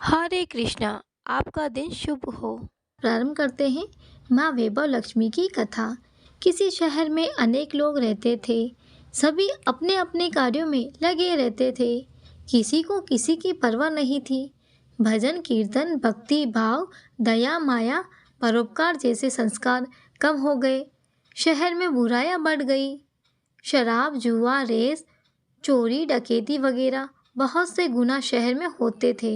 हरे कृष्णा। आपका दिन शुभ हो। प्रारंभ करते हैं माँ वैभव लक्ष्मी की कथा। किसी शहर में अनेक लोग रहते थे। सभी अपने अपने कार्यों में लगे रहते थे। किसी को किसी की परवाह नहीं थी। भजन कीर्तन भक्ति भाव दया माया परोपकार जैसे संस्कार कम हो गए। शहर में बुराइयां बढ़ गई। शराब जुआ रेस चोरी डकैती वगैरह बहुत से गुनाह शहर में होते थे।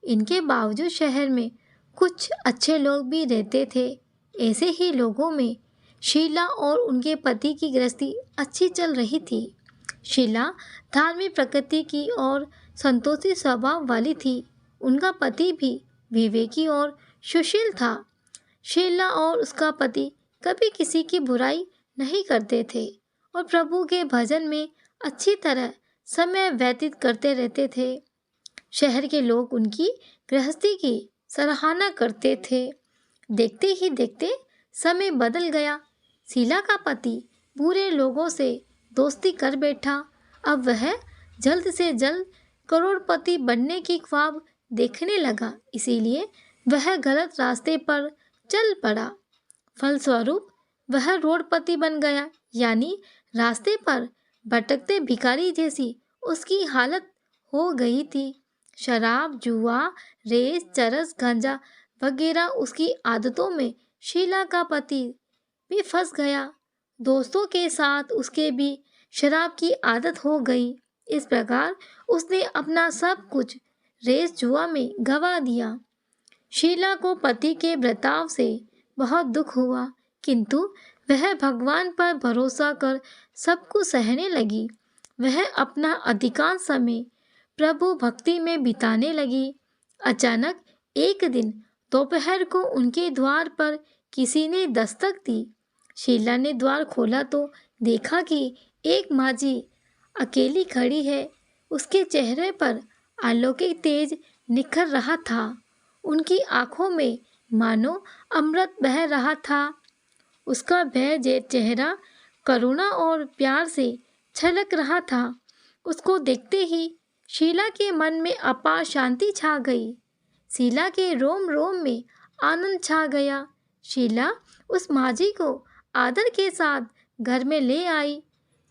इनके बावजूद शहर में कुछ अच्छे लोग भी रहते थे। ऐसे ही लोगों में शीला और उनके पति की गृहस्थी अच्छी चल रही थी। शीला धार्मिक प्रकृति की और संतोषी स्वभाव वाली थी। उनका पति भी विवेकी और सुशील था। शीला और उसका पति कभी किसी की बुराई नहीं करते थे और प्रभु के भजन में अच्छी तरह समय व्यतीत करते रहते थे। शहर के लोग उनकी गृहस्थी की सराहना करते थे। देखते ही देखते समय बदल गया। शीला का पति बुरे लोगों से दोस्ती कर बैठा। अब वह जल्द से जल्द करोड़पति बनने की ख्वाब देखने लगा, इसीलिए वह गलत रास्ते पर चल पड़ा। फलस्वरूप वह रोडपति बन गया, यानी रास्ते पर भटकते भिखारी जैसी उसकी हालत हो गई थी। शराब जुआ रेस चरस गांजा वगैरह उसकी आदतों में शीला का पति भी फंस गया। दोस्तों के साथ उसके भी शराब की आदत हो गई। इस प्रकार उसने अपना सब कुछ रेस जुआ में गंवा दिया। शीला को पति के बर्ताव से बहुत दुख हुआ, किंतु वह भगवान पर भरोसा कर सब कुछ सहने लगी। वह अपना अधिकांश समय प्रभु भक्ति में बिताने लगी। अचानक एक दिन दोपहर को उनके द्वार पर किसी ने दस्तक दी। शीला ने द्वार खोला तो देखा कि एक माझी अकेली खड़ी है। उसके चेहरे पर अलौकिक तेज निखर रहा था। उनकी आंखों में मानो अमृत बह रहा था। उसका भय चेहरा करुणा और प्यार से छलक रहा था। उसको देखते ही शीला के मन में अपार शांति छा गई। शीला के रोम रोम में आनंद छा गया। शीला उस माझी को आदर के साथ घर में ले आई।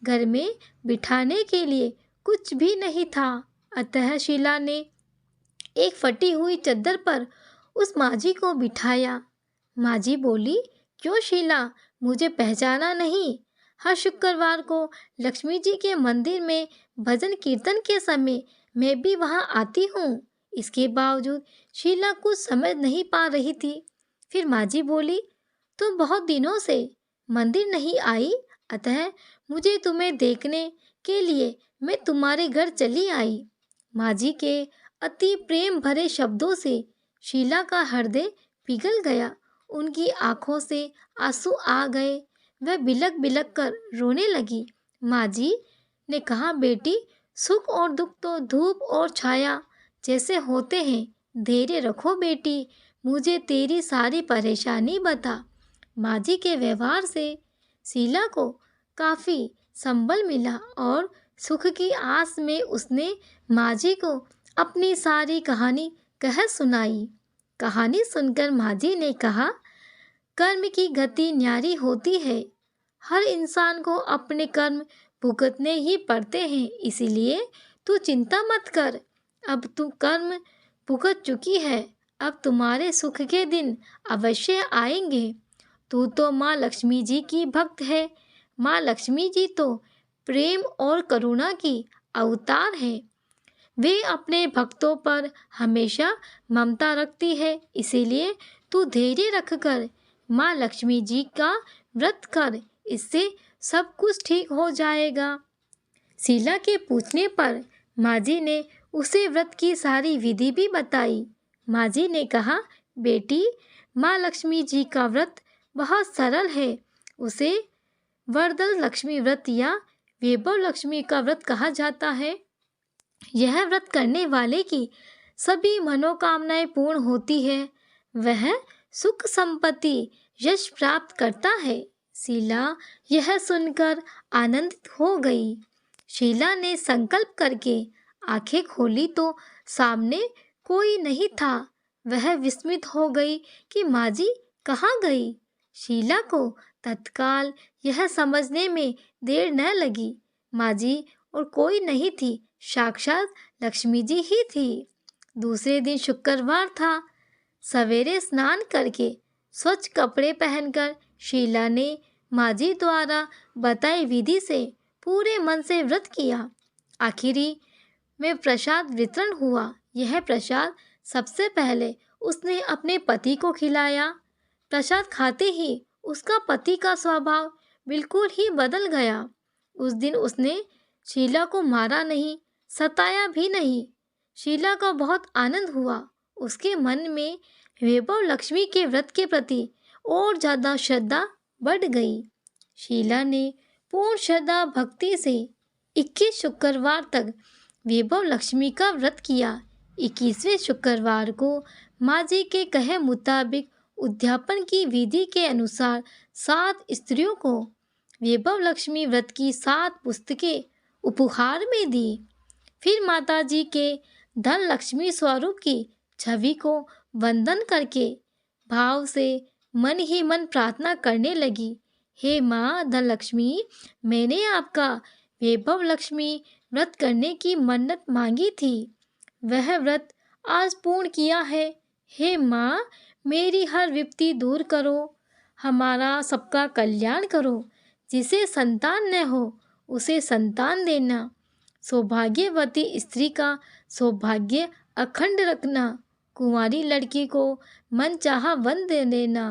घर में बिठाने के लिए कुछ भी नहीं था, अतः शीला ने एक फटी हुई चद्दर पर उस माझी को बिठाया। माझी बोली, क्यों शीला, मुझे पहचाना नहीं? हर शुक्रवार को लक्ष्मी जी के मंदिर में भजन कीर्तन के समय मैं भी वहां आती हूँ। इसके बावजूद शीला कुछ समझ नहीं पा रही थी। फिर माझी बोली, तुम बहुत दिनों से मंदिर नहीं आई, अतः मुझे तुम्हें देखने के लिए मैं तुम्हारे घर चली आई। माझी के अति प्रेम भरे शब्दों से शीला का हृदय पिघल गया। उनकी आंखों से आंसू आ गए। वह बिलक बिलक कर रोने लगी। माझी ने कहा, बेटी, सुख और दुख तो धूप और छाया जैसे होते हैं। धैर्य रखो बेटी, मुझे तेरी सारी परेशानी बता। माझी के व्यवहार से शीला को काफी संबल मिला और सुख की आस में उसने माझी को अपनी सारी कहानी कह सुनाई। कहानी सुनकर माझी ने कहा, कर्म की गति न्यारी होती है। हर इंसान को अपने कर्म भुगतने ही पड़ते हैं, इसीलिए तू चिंता मत कर। अब तू कर्म भुगत चुकी है, अब तुम्हारे सुख के दिन अवश्य आएंगे। तू तो माँ लक्ष्मी जी की भक्त है। माँ लक्ष्मी जी तो प्रेम और करुणा की अवतार है। वे अपने भक्तों पर हमेशा ममता रखती है, इसीलिए तू धैर्य रखकर माँ लक्ष्मी जी का व्रत कर, इससे सब कुछ ठीक हो जाएगा। शीला के पूछने पर माझी ने उसे व्रत की सारी विधि भी बताई। माझी ने कहा, बेटी, माँ लक्ष्मी जी का व्रत बहुत सरल है। उसे वरदल लक्ष्मी व्रत या वैभव लक्ष्मी का व्रत कहा जाता है। यह व्रत करने वाले की सभी मनोकामनाएं पूर्ण होती है। वह सुख संपत्ति यश प्राप्त करता है। शीला यह सुनकर आनंदित हो गई। शीला ने संकल्प करके आंखें खोली तो सामने कोई नहीं था। वह विस्मित हो गई कि माँ जी कहाँ गई। शीला को तत्काल यह समझने में देर न लगी। माँ जी और कोई नहीं थी, साक्षात लक्ष्मी जी ही थी। दूसरे दिन शुक्रवार था। सवेरे स्नान करके स्वच्छ कपड़े पहनकर शीला ने माँ जी द्वारा बताई विधि से पूरे मन से व्रत किया। आखिरी में प्रसाद वितरण हुआ। यह प्रसाद सबसे पहले उसने अपने पति को खिलाया। प्रसाद खाते ही उसका पति का स्वभाव बिल्कुल ही बदल गया। उस दिन उसने शीला को मारा नहीं, सताया भी नहीं। शीला को बहुत आनंद हुआ। उसके मन में वैभव लक्ष्मी के व्रत के प्रति और ज्यादा श्रद्धा बढ़ गई। शीला ने पूर्ण श्रद्धा भक्ति से 21 शुक्रवार तक वैभव लक्ष्मी का व्रत किया। 21वें शुक्रवार को माँ जी के कहे मुताबिक उद्यापन की विधि के अनुसार 7 स्त्रियों को वैभव लक्ष्मी व्रत की 7 पुस्तकें उपहार में दी। फिर माता जी के धन लक्ष्मी स्वरूप की छवि को वंदन करके भाव से मन ही मन प्रार्थना करने लगी, हे माँ धनलक्ष्मी, मैंने आपका वैभव लक्ष्मी व्रत करने की मन्नत मांगी थी। वह व्रत आज पूर्ण किया है। हे माँ, मेरी हर विपत्ति दूर करो, हमारा सबका कल्याण करो। जिसे संतान न हो उसे संतान देना, सौभाग्यवती स्त्री का सौभाग्य अखंड रखना, कुंवारी लड़की को मनचाहा वन दे देना।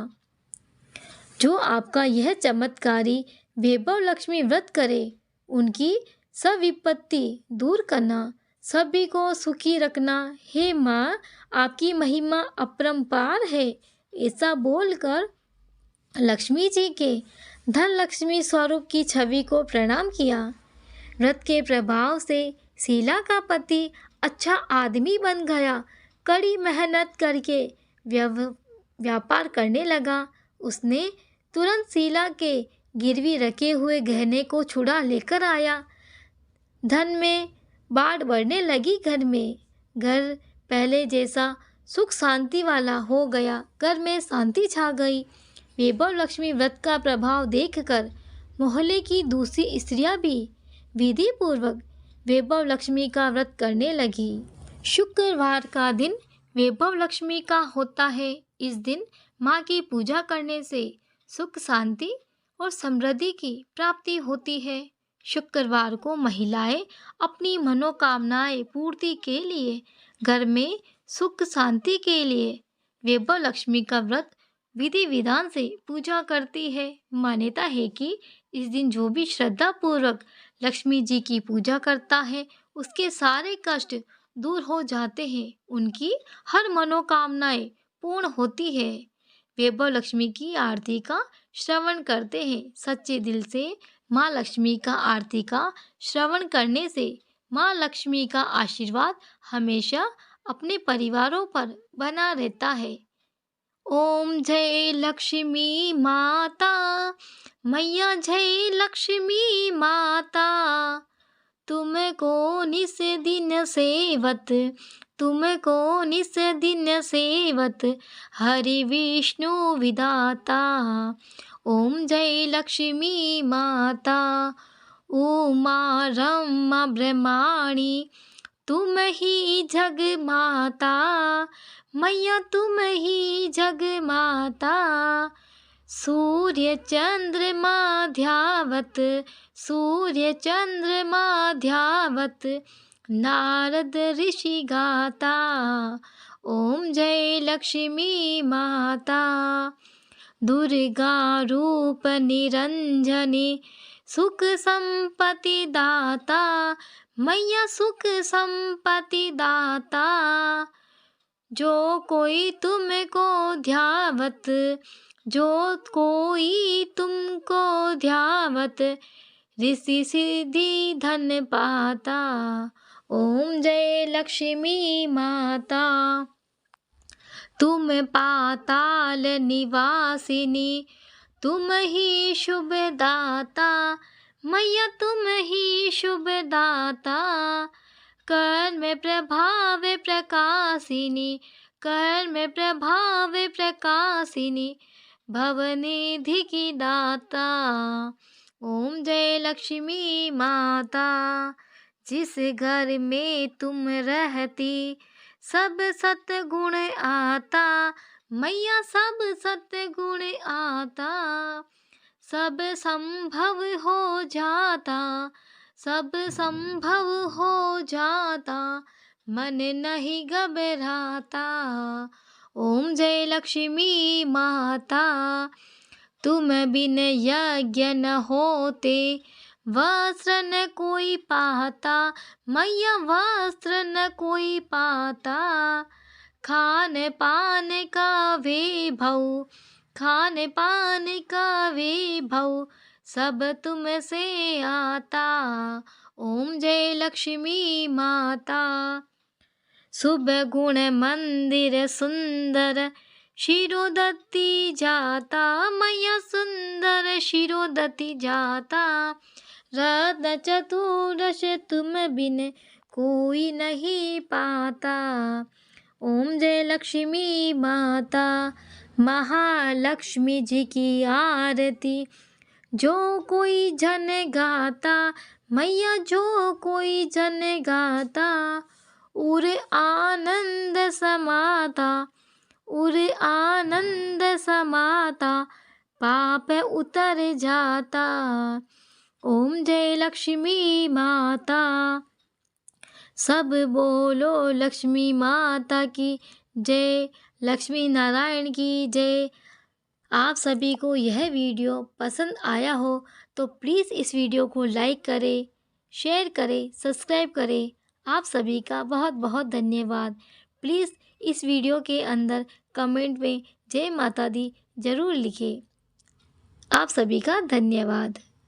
जो आपका यह चमत्कारी वैभव लक्ष्मी व्रत करे, उनकी सब विपत्ति दूर करना, सभी को सुखी रखना। हे माँ, आपकी महिमा अपरंपार है। ऐसा बोलकर लक्ष्मी जी के धन लक्ष्मी स्वरूप की छवि को प्रणाम किया। व्रत के प्रभाव से शीला का पति अच्छा आदमी बन गया। कड़ी मेहनत करके व्यापार करने लगा। उसने तुरंत शीला के गिरवी रखे हुए गहने को छुड़ा लेकर आया। धन में बाढ़ बढ़ने लगी। घर में घर पहले जैसा सुख शांति वाला हो गया। घर में शांति छा गई। वैभव लक्ष्मी व्रत का प्रभाव देखकर मोहल्ले की दूसरी स्त्रियां भी विधि पूर्वक वैभव लक्ष्मी का व्रत करने लगी। शुक्रवार का दिन वैभव लक्ष्मी का होता है। इस दिन माँ की पूजा करने से सुख शांति और समृद्धि की प्राप्ति होती है। शुक्रवार को महिलाएं अपनी मनोकामनाएं पूर्ति के लिए, घर में सुख शांति के लिए वैभव लक्ष्मी का व्रत विधि विधान से पूजा करती है। मान्यता है कि इस दिन जो भी श्रद्धा पूर्वक लक्ष्मी जी की पूजा करता है, उसके सारे कष्ट दूर हो जाते हैं, उनकी हर मनोकामनाएं पूर्ण होती है। वैभव लक्ष्मी की आरती का श्रवण करते हैं। सच्चे दिल से माँ लक्ष्मी का आरती का श्रवण करने से माँ लक्ष्मी का आशीर्वाद हमेशा अपने परिवारों पर बना रहता है। ओम जय लक्ष्मी माता, मैया जय लक्ष्मी माता, तुमको निस दिन सेवत, तुमको निस दिन सेवत, हरि विष्णु विधाता। ओम जय लक्ष्मी माता, उमा रमा ब्रह्माणी, तुम ही जग माता, मैया तुम ही जग माता। सूर्य चंद्रमा ध्यावत, सूर्य चंद्रमा ध्यावत, नारद ऋषि गाता। ओम जय लक्ष्मी माता, दुर्गा रूप निरंजनी, सुख संपत्ति दाता, मैया सुख संपत्ति दाता। जो कोई तुमको ध्यावत, जो कोई तुमको ध्यावत, ऋषि सिद्धि धन पाता। ओम जय लक्ष्मी माता, तुम पाताल निवासिनी, तुम ही शुभ दाता, मैया तुम ही शुभ दाता। कर्म प्रभावे प्रकाशिनी, कर्म प्रभावे प्रकाशिनी, भवनिधि की दाता। ओम जय लक्ष्मी माता। जिस घर में तुम रहती सब सतगुण आता, मैया सब सतगुण आता। सब संभव हो जाता, सब संभव हो जाता, मन नहीं घबराता। ओम जय लक्ष्मी माता। तुम बिन यज्ञ न होते, वस्त्र न कोई पाता, मैया वस्त्र न कोई पाता। खान पान का वैभव, खान पान का वैभव, सब तुमसे आता। ओम जय लक्ष्मी माता। शुभ गुण मंदिर सुंदर, शिरोदत्ती जाता, मैया सुंदर शिरोदत्ती जाता। रत्न चतुर्दश तुम बिन कोई नहीं पाता। ओम जय लक्ष्मी माता। महालक्ष्मी जी की आरती जो कोई जन गाता, मैया जो कोई जन गाता, उर आनंद समाता, उर आनंद समाता, पाप उतर जाता। ओम जय लक्ष्मी माता। सब बोलो लक्ष्मी माता की जय, लक्ष्मी नारायण की जय। आप सभी को यह वीडियो पसंद आया हो तो प्लीज़ इस वीडियो को लाइक करें, शेयर करें, सब्सक्राइब करें। आप सभी का बहुत बहुत धन्यवाद। प्लीज़ इस वीडियो के अंदर कमेंट में जय माता दी ज़रूर लिखें। आप सभी का धन्यवाद।